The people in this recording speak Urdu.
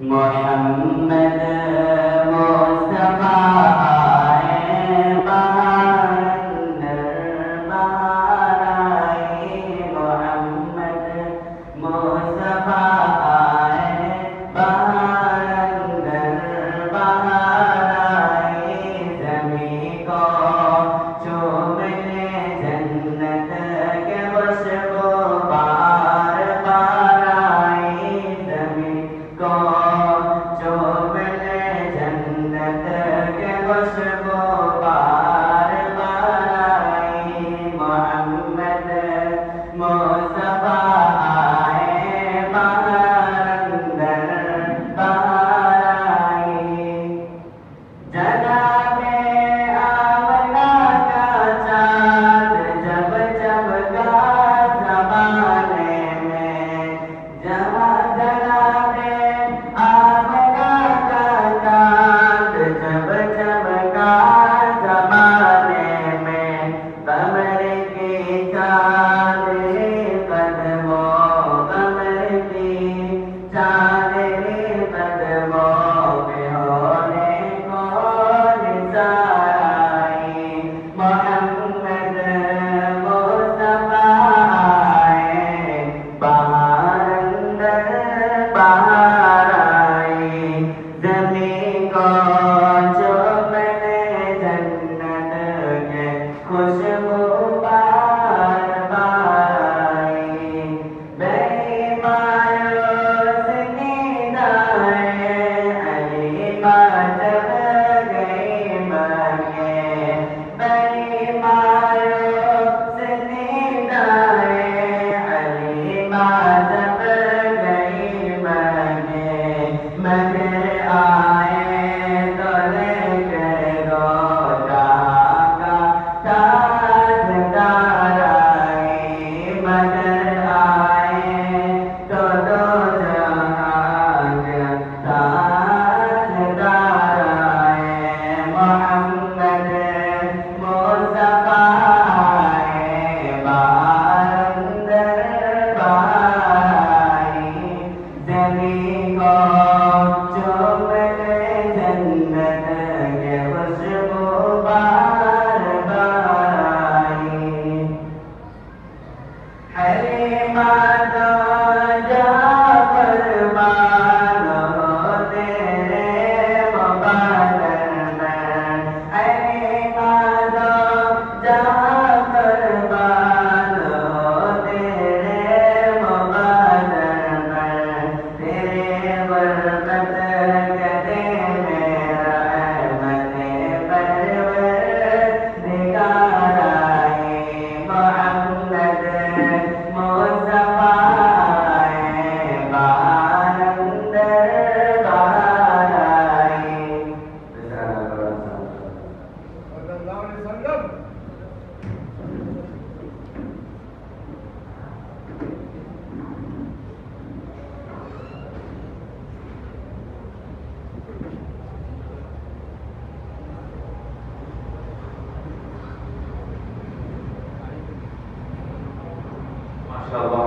محمد مصطفیٰ آئے باندر بارائے محمد مصطفیٰ آئے باندر بارائے زمین کو چوم لے جنت کے خوشبو بار بار آئے زمین کو چوم لے جنت کے خوشبو بار بار آئے محمد مصطفیٰ آئے باندر بارائے جناب آمنہ کا چاند جب چمکا زمانے میں جناب آمنہ کا چاند جب چمکا زمانے میں قمر کی چاندنی قدموں قمر کی چاندنی قدموں میں ہونے کو نثار آئی محمد مصطفیٰ آئے بہار اندر بہار آئی زمین کو چوم لے جنت کے خوشبو بار بار آئی بے مایوس نیندائے علیمہ جب گئی مگے بے مایوس نیندائے علیمہ جب گئی مگے مگر آئے تو لے کے دو جہاں کا تاجدار آئی مگر آئے تو دو جہاں کا تاجدار آئے محمد مصطفیٰ آئے بہار اندر بہار آئی زمین کو چوم لے جنت کے خوشبو بار بار آئی حلیمہ تو جہاں قربان ہو تیرے مقدر میں حلیمہ تو جہاں قربان ہو تیرے مقدر میں تیرے برکت کہتے میرا احمد پروردگار آئے محمد مصطفیٰ آئے بہار اندر بہار آئی ماشاءاللہ